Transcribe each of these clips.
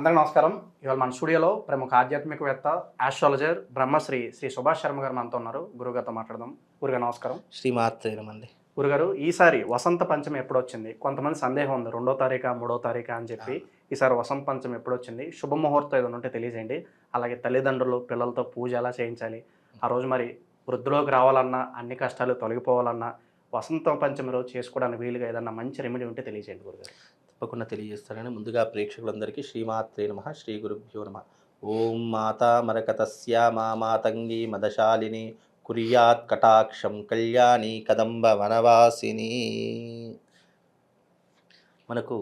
అందరికీ నమస్కారం. ఇవాళ మన స్టూడియోలో ప్రముఖ ఆధ్యాత్మికవేత్త, ఆస్ట్రాలజర్ శ్రీ సుభాష్ శర్మ గారు మనతో ఉన్నారు. గురువుగారితో మాట్లాడదాం. గురుగారు నమస్కారం. శ్రీమాత్రే నమండి. గురుగారు, ఈసారి వసంత పంచమి ఎప్పుడొచ్చింది? కొంతమంది సందేహం ఉంది, 2వ తారీఖా 3వ తారీఖా అని చెప్పి. ఈసారి వసంత పంచమి ఎప్పుడొచ్చింది? శుభముహూర్తం ఏదైనా ఉంటే తెలియజేయండి. అలాగే తల్లిదండ్రులు పిల్లలతో పూజ ఎలా చేయించాలి, ఆ రోజు మరి వృద్ధిలోకి రావాలన్నా, అన్ని కష్టాలు తొలగిపోవాలన్నా, వసంత పంచమి రోజు చేసుకోవడానికి వీలుగా ఏదన్నా మంచి రెమెడీ ఉంటే తెలియజేయండి గురుగారు. తప్పకుండా తెలియజేస్తానని ముందుగా ప్రేక్షకులందరికీ శ్రీమాత్రే నమః, శ్రీ గురుభ్యో నమః. ఓం మాతా మరకతస్య మా మాతంగి మదశాలిని కుర్యాత్ కటాక్షం కళ్యాణి కదంబ వనవాసిని. మనకు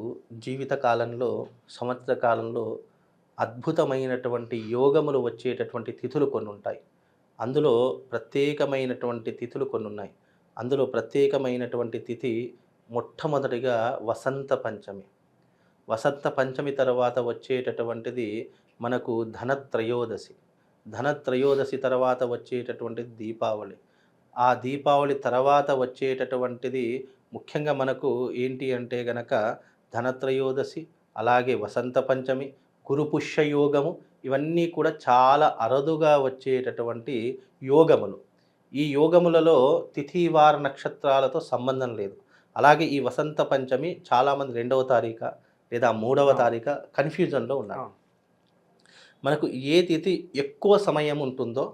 జీవిత కాలంలో, సంవత్సర కాలంలో అద్భుతమైనటువంటి యోగములు వచ్చేటటువంటి తిథులు కొన్ని ఉంటాయి. అందులో ప్రత్యేకమైనటువంటి తిథులు కొన్ని ఉన్నాయి. అందులో ప్రత్యేకమైనటువంటి తిథి మొట్టమొదటిగా వసంత పంచమి. వసంత పంచమి తర్వాత వచ్చేటటువంటిది మనకు ధనత్రయోదశి. ధనత్రయోదశి తర్వాత వచ్చేటటువంటిది దీపావళి. ఆ దీపావళి తర్వాత వచ్చేటటువంటిది ముఖ్యంగా మనకు ఏంటి అంటే గనక ధనత్రయోదశి, అలాగే వసంత పంచమి, గురుపుష్య యోగము, ఇవన్నీ కూడా చాలా అరుదుగా వచ్చేటటువంటి యోగములు. ఈ యోగములలో తిథి వార నక్షత్రాలతో సంబంధం లేదు. అలాగే ఈ వసంత పంచమి చాలామంది 2వ తారీఖు లేదా 3వ తారీఖు కన్ఫ్యూజన్లో ఉన్నారు. మనకు ఏ తిథి ఎక్కువ సమయం ఉంటుందో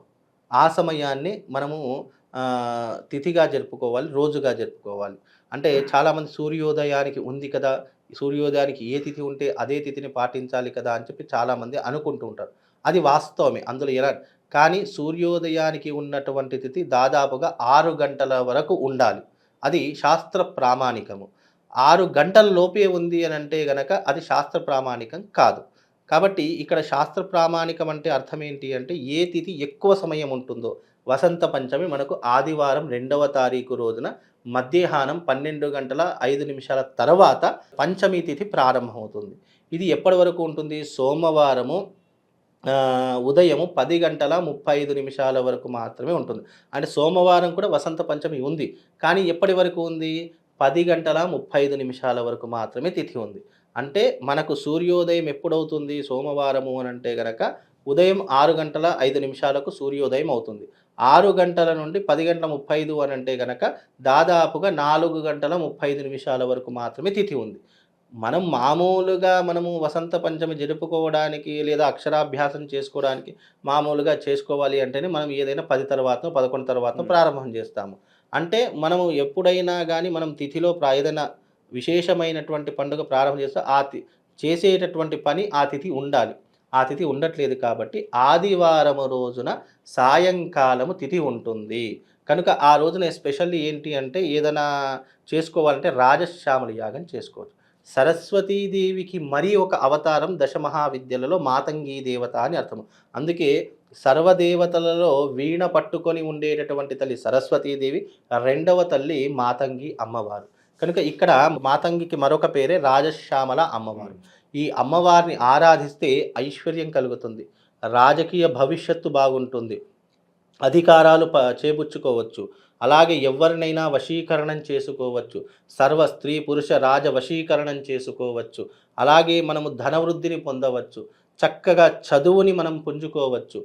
ఆ సమయాన్ని మనము తిథిగా జరుపుకోవాలి, రోజుగా జరుపుకోవాలి. అంటే చాలామంది సూర్యోదయానికి ఉంది కదా, సూర్యోదయానికి ఏ తిథి ఉంటే అదే తిథిని పాటించాలి కదా అని చెప్పి చాలామంది అనుకుంటూ ఉంటారు. అది వాస్తవమే, అందులో ఎలా. కానీ సూర్యోదయానికి ఉన్నటువంటి తిథి దాదాపుగా 6 గంటల వరకు ఉండాలి. అది శాస్త్ర ప్రామాణికము. 6 గంటల లోపే ఉంది అని అంటే గనక అది శాస్త్ర ప్రామాణికం కాదు. కాబట్టి ఇక్కడ శాస్త్ర ప్రామాణికం అంటే అర్థం ఏంటి అంటే ఏ తిథి ఎక్కువ సమయం ఉంటుందో. వసంత పంచమి మనకు ఆదివారం 2వ తారీఖు రోజున మధ్యాహ్నం 12:05 తర్వాత పంచమి తిథి ప్రారంభమవుతుంది. ఇది ఎప్పటి వరకు ఉంటుంది? సోమవారము ఉదయము 10:35 వరకు మాత్రమే ఉంటుంది. అంటే సోమవారం కూడా వసంత పంచమి ఉంది, కానీ ఎప్పటి వరకు ఉంది? 10:35 వరకు మాత్రమే తిథి ఉంది. అంటే మనకు సూర్యోదయం ఎప్పుడవుతుంది సోమవారము అని అంటే గనక ఉదయం 6:05 సూర్యోదయం అవుతుంది. 6 గంటల నుండి 10:35 అని అంటే గనక దాదాపుగా 4:35 వరకు మాత్రమే తిథి ఉంది. మనం మామూలుగా వసంత పంచమి జరుపుకోవడానికి లేదా అక్షరాభ్యాసం చేసుకోవడానికి మామూలుగా చేసుకోవాలి అంటేనే మనం ఏదైనా 10 తర్వాతనో 11 తర్వాతనో ప్రారంభం చేస్తాము. అంటే మనము ఎప్పుడైనా కానీ మనం తిథిలో ఏదైనా విశేషమైనటువంటి పండుగ ప్రారంభం చేస్తే చేసేటటువంటి పని ఆ తిథి ఉండాలి. ఆ తిథి ఉండట్లేదు కాబట్టి ఆదివారం రోజున సాయంకాలము తిథి ఉంటుంది. కనుక ఆ రోజున ఎస్పెషల్లీ ఏంటి అంటే ఏదైనా చేసుకోవాలంటే రాజశ్యామల యాగం చేసుకోవచ్చు. సరస్వతీదేవికి మరి ఒక అవతారం దశమహావిద్యలలో మాతంగీ దేవత అని అర్థము. అందుకే సర్వదేవతలలో వీణ పట్టుకొని ఉండేటటువంటి తల్లి సరస్వతీదేవి, 2వ తల్లి మాతంగి అమ్మవారు. కనుక ఇక్కడ మాతంగికి మరొక పేరే రాజశ్యామల అమ్మవారు. ఈ అమ్మవారిని ఆరాధిస్తే ఐశ్వర్యం కలుగుతుంది, రాజకీయ భవిష్యత్తు బాగుంటుంది, అధికారాలు చేపుచ్చుకోవచ్చు, అలాగే ఎవరినైనా వశీకరణం చేసుకోవచ్చు, సర్వ స్త్రీ పురుష రాజ వశీకరణం చేసుకోవచ్చు, అలాగే మనము ధనవృద్ధిని పొందవచ్చు, చక్కగా చదువుని మనం పుంజుకోవచ్చు,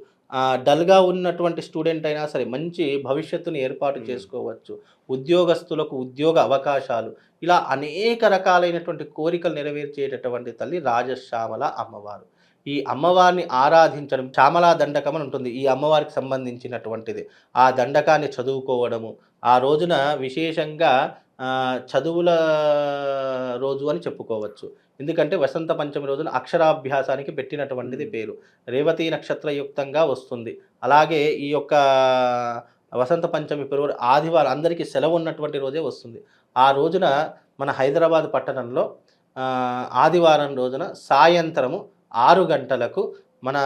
డల్గా ఉన్నటువంటి స్టూడెంట్ అయినా సరే మంచి భవిష్యత్తుని ఏర్పాటు చేసుకోవచ్చు, ఉద్యోగస్తులకు ఉద్యోగ అవకాశాలు, ఇలా అనేక రకాలైనటువంటి కోరికలు నెరవేర్చేటటువంటి తల్లి రాజశ్యామల అమ్మవారు. ఈ అమ్మవారిని ఆరాధించడం శ్యామలా దండకం అని ఉంటుంది, ఈ అమ్మవారికి సంబంధించినటువంటిది. ఆ దండకాన్ని చదువుకోవడము, ఆ రోజున విశేషంగా చదువుల రోజు అని చెప్పుకోవచ్చు. ఎందుకంటే వసంత పంచమి రోజున అక్షరాభ్యాసానికి పెట్టినటువంటిది పేరు. రేవతి నక్షత్రయుక్తంగా వస్తుంది. అలాగే ఈ యొక్క వసంత పంచమి పేరు ఆదివారం అందరికీ సెలవు ఉన్నటువంటి రోజే వస్తుంది. ఆ రోజున మన హైదరాబాద్ పట్టణంలో ఆదివారం రోజున సాయంత్రము 6 గంటలకు మన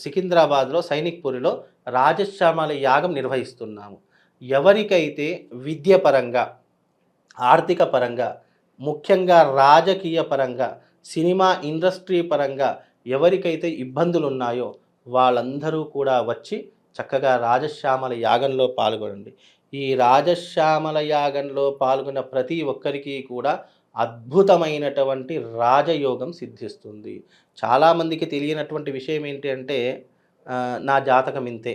సికింద్రాబాద్లో సైనిక్పురిలో రాజశ్యామల యాగం నిర్వహిస్తున్నాము. ఎవరికైతే విద్యపరంగా, ఆర్థిక పరంగా, ముఖ్యంగా రాజకీయ పరంగా, సినిమా ఇండస్ట్రీ పరంగా ఎవరికైతే ఇబ్బందులు ఉన్నాయో వాళ్ళందరూ కూడా వచ్చి చక్కగా రాజశ్యామల యాగంలో పాల్గొనండి. ఈ రాజశ్యామల యాగంలో పాల్గొన్న ప్రతి ఒక్కరికి కూడా అద్భుతమైనటువంటి రాజయోగం సిద్ధిస్తుంది. చాలామందికి తెలియనటువంటి విషయం ఏంటి అంటే నా జాతకం ఇంతే,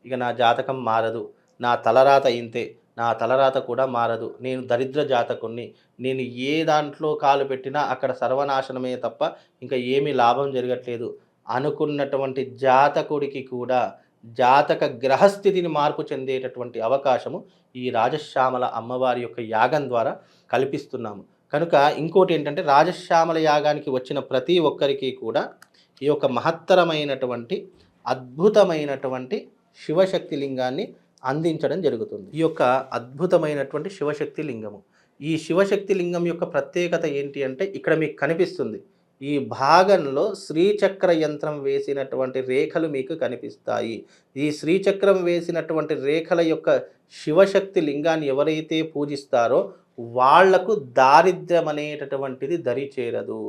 ఇక నా జాతకం మారదు, నా తలరాత ఇంతే, నా తలరాత కూడా మారదు, నేను దరిద్ర జాతకుణ్ణి, నేను ఏ దాంట్లో కాలు పెట్టినా అక్కడ సర్వనాశనమే తప్ప ఇంకా ఏమీ లాభం జరగట్లేదు అనుకున్నటువంటి జాతకుడికి కూడా జాతక గ్రహస్థితిని మార్పు చెందేటటువంటి అవకాశము ఈ రాజశ్యామల అమ్మవారి యొక్క యాగం ద్వారా కల్పిస్తున్నాము. కనుక ఇంకోటి ఏంటంటే రాజశ్యామల యాగానికి వచ్చిన ప్రతి ఒక్కరికి కూడా ఈ యొక్క మహత్తరమైనటువంటి అద్భుతమైనటువంటి శివశక్తి లింగాన్ని అందించడం జరుగుతుంది. ఈ యొక్క అద్భుతమైనటువంటి శివశక్తి లింగము, ఈ శివశక్తి లింగం యొక్క ప్రత్యేకత ఏంటి అంటే ఇక్కడ మీకు కనిపిస్తుంది, ఈ భాగంలో శ్రీచక్ర యంత్రం వేసినటువంటి రేఖలు మీకు కనిపిస్తాయి. ఈ శ్రీచక్రం వేసినటువంటి రేఖల యొక్క శివశక్తి లింగాన్ని ఎవరైతే పూజిస్తారో వాళ్లకు దారిద్ర్యం అనేటటువంటిది దరి చేరదు,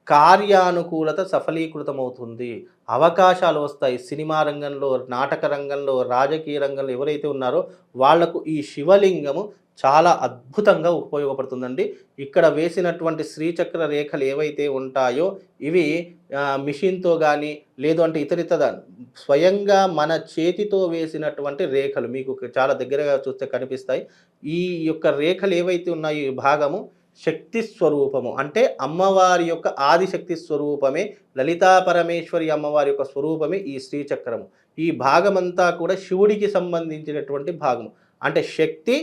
కార్యానుకూలత సఫలీకృతమవుతుంది, అవకాశాలు వస్తాయి. సినిమా రంగంలో, నాటక రంగంలో, రాజకీయ రంగంలో ఎవరైతే ఉన్నారో వాళ్లకు ఈ శివలింగము చాలా అద్భుతంగా ఉపయోగపడుతుందండి. ఇక్కడ వేసినటువంటి శ్రీచక్ర రేఖలు ఏవైతే ఉంటాయో ఇవి మిషన్తో కానీ లేదు అంటే ఇతరితర స్వయంగా మన చేతితో వేసినటువంటి రేఖలు మీకు చాలా దగ్గరగా చూస్తే కనిపిస్తాయి. ఈ యొక్క రేఖలు ఏవైతే ఉన్నాయో ఈ భాగము శక్తి స్వరూపము, అంటే అమ్మవారి యొక్క ఆదిశక్తి స్వరూపమే, లలితా పరమేశ్వరి అమ్మవారి యొక్క స్వరూపమే ఈ శ్రీచక్రము. ఈ భాగమంతా కూడా శివుడికి సంబంధించినటువంటి భాగము, అంటే శక్తి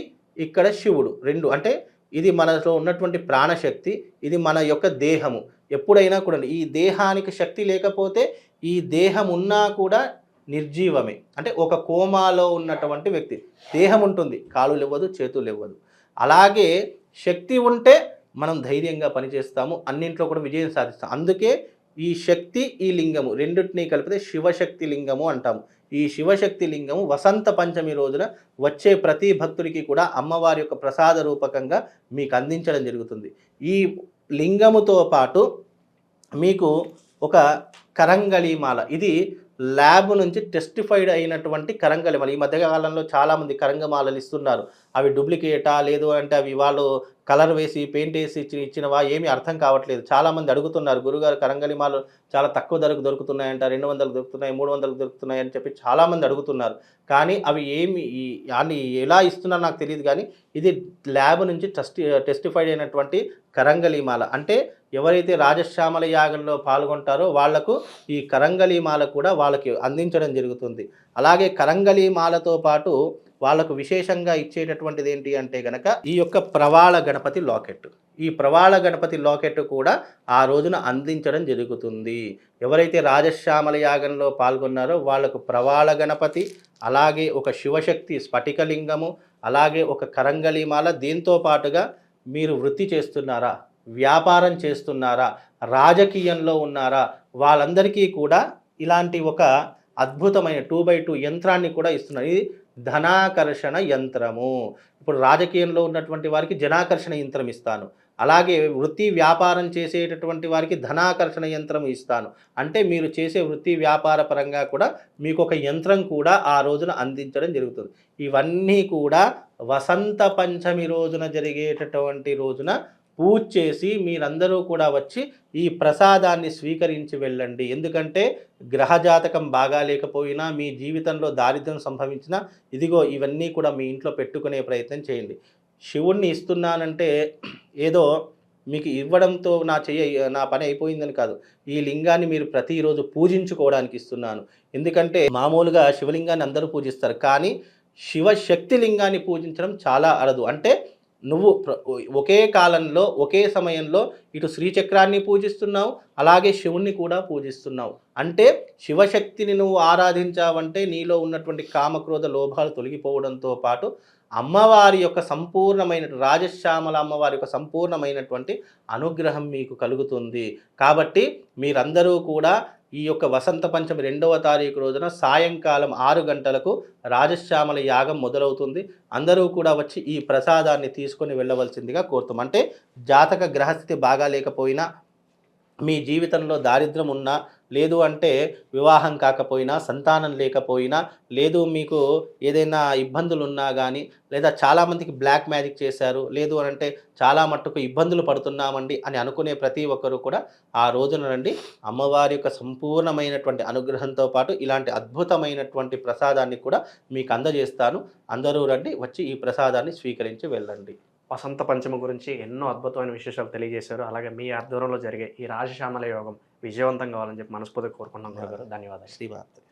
ఇక్కడ శివుడు రెండు, అంటే ఇది మనలో ఉన్నటువంటి ప్రాణశక్తి, ఇది మన యొక్క దేహము. ఎప్పుడైనా కూడా ఈ దేహానికి శక్తి లేకపోతే ఈ దేహం ఉన్నా కూడా నిర్జీవమే, అంటే ఒక కోమాలో ఉన్నటువంటి వ్యక్తి, దేహం ఉంటుంది కాళ్ళు లేవదు చేతులు లేవదు, అలాగే శక్తి ఉంటే మనం ధైర్యంగా పనిచేస్తాము, అన్నింట్లో కూడా విజయం సాధిస్తాం. అందుకే ఈ శక్తి ఈ లింగము రెండింటినీ కలిపితే శివశక్తి లింగము అంటాము. ఈ శివశక్తి లింగము వసంత పంచమి రోజున వచ్చే ప్రతి భక్తుడికి కూడా అమ్మవారి యొక్క ప్రసాద రూపకంగా మీకు అందించడం జరుగుతుంది. ఈ లింగముతో పాటు మీకు ఒక కరంగళిమాల, ఇది ల్యాబ్ నుంచి టెస్టిఫైడ్ అయినటువంటి కరంగళిమాల. ఈ మధ్యకాలంలో చాలామంది కరంగమాలలు ఇస్తున్నారు, అవి డూప్లికేటా లేదు అంటే అవి వాళ్ళు కలర్ వేసి పెయింట్ వేసి ఇచ్చినవా ఏమీ అర్థం కావట్లేదు. చాలామంది అడుగుతున్నారు, గురుగారు కరంగళిమాలు చాలా తక్కువ ధరకు దొరుకుతున్నాయంట, 200 దొరుకుతున్నాయి, 300 దొరుకుతున్నాయి అని చెప్పి చాలామంది అడుగుతున్నారు. కానీ అవి ఏమి అని ఎలా ఇస్తున్నారో నాకు తెలియదు, కానీ ఇది ల్యాబ్ నుంచి టెస్టిఫైడ్ అయినటువంటి కరంగళిమాల. అంటే ఎవరైతే రాజశ్యామల యాగంలో పాల్గొంటారో వాళ్లకు ఈ కరంగళిమాల కూడా వాళ్ళకి అందించడం జరుగుతుంది. అలాగే కరంగళిమాలతో పాటు వాళ్ళకు విశేషంగా ఇచ్చేటటువంటిది ఏంటి అంటే గనక ఈ యొక్క ప్రవాళ గణపతి లాకెట్. ఈ ప్రవాళ గణపతి లాకెట్ కూడా ఆ రోజున అందించడం జరుగుతుంది. ఎవరైతే రాజశ్యామల యాగంలో పాల్గొన్నారో వాళ్లకు ప్రవాళ గణపతి, అలాగే ఒక శివశక్తి స్ఫటికలింగము, అలాగే ఒక కరంగళిమాల. దీంతో పాటుగా మీరు వృత్తి చేస్తున్నారా, వ్యాపారం చేస్తున్నారా, రాజకీయంలో ఉన్నారా, వాళ్ళందరికీ కూడా ఇలాంటి ఒక అద్భుతమైన 2x2 యంత్రాన్ని కూడా ఇస్తున్నారు. ఇది ధనాకర్షణ యంత్రము. ఇప్పుడు రాజకీయంలో ఉన్నటువంటి వారికి జనాకర్షణ యంత్రం ఇస్తాను, అలాగే వృత్తి వ్యాపారం చేసేటటువంటి వారికి ధనాకర్షణ యంత్రం ఇస్తాను. అంటే మీరు చేసే వృత్తి వ్యాపార పరంగా కూడా మీకు ఒక యంత్రం కూడా ఆ రోజున అందించడం జరుగుతుంది. ఇవన్నీ కూడా వసంత పంచమి రోజున జరిగేటటువంటి రోజున పూజ చేసి మీరందరూ కూడా వచ్చి ఈ ప్రసాదాన్ని స్వీకరించి వెళ్ళండి. ఎందుకంటే గ్రహజాతకం బాగా లేకపోయినా, మీ జీవితంలో దారిద్ర్యం సంభవించినా, ఇదిగో ఇవన్నీ కూడా మీ ఇంట్లో పెట్టుకునే ప్రయత్నం చేయండి. శివుణ్ణి ఇస్తున్నానంటే ఏదో మీకు ఇవ్వడంతో నా పని అయిపోయిందని కాదు. ఈ లింగాన్ని మీరు ప్రతిరోజు పూజించుకోవడానికి ఇస్తున్నాను. ఎందుకంటే మామూలుగా శివలింగాన్ని అందరూ పూజిస్తారు, కానీ శివశక్తి లింగాన్ని పూజించడం చాలా అరుదు. అంటే నువ్వు ఒకే కాలంలో ఒకే సమయంలో ఇటు శ్రీచక్రాన్ని పూజిస్తున్నావు, అలాగే శివుణ్ణి కూడా పూజిస్తున్నావు. అంటే శివశక్తిని నువ్వు ఆరాధించావంటే నీలో ఉన్నటువంటి కామక్రోధ లోభాలు తొలగిపోవడంతో పాటు అమ్మవారి యొక్క సంపూర్ణమైన రాజశ్యామల అమ్మవారి యొక్క సంపూర్ణమైనటువంటి అనుగ్రహం మీకు కలుగుతుంది. కాబట్టి మీరందరూ కూడా ఈ యొక్క వసంత పంచమి 2వ తారీఖు రోజున సాయంకాలం 6 గంటలకు రాజశ్యామల యాగం మొదలవుతుంది. అందరూ కూడా వచ్చి ఈ ప్రసాదాన్ని తీసుకొని వెళ్ళవలసిందిగా కోరుతాం. అంటే జాతక గ్రహస్థితి బాగా లేకపోయినా, మీ జీవితంలో దారిద్ర్యం ఉన్నా, లేదు అంటే వివాహం కాకపోయినా, సంతానం లేకపోయినా, లేదు మీకు ఏదైనా ఇబ్బందులున్నా గానీ, లేదా చాలామందికి బ్లాక్ మ్యాజిక్ చేశారు, లేదు అనంటే చాలా మట్టుకు ఇబ్బందులు పడుతున్నామండి అని అనుకునే ప్రతి ఒక్కరు కూడా ఆ రోజున రండి. అమ్మవారి యొక్క సంపూర్ణమైనటువంటి అనుగ్రహంతో పాటు ఇలాంటి అద్భుతమైనటువంటి ప్రసాదాన్ని కూడా మీకు అందజేస్తాను. అందరూ రండి, వచ్చి ఈ ప్రసాదాన్ని స్వీకరించి వెళ్ళండి. వసంత పంచమి గురించి ఎన్నో అద్భుతమైన విశేషాలు తెలియజేశారు. అలాగే మీ ఆధ్వర్యంలో జరిగే ఈ రాజశ్యామల యోగం విజయవంతం కావాలని చెప్పి మనస్ఫూర్తిగా కోరుకున్నాం గురుగారు. ధన్యవాదాలు. శ్రీమాత్రే.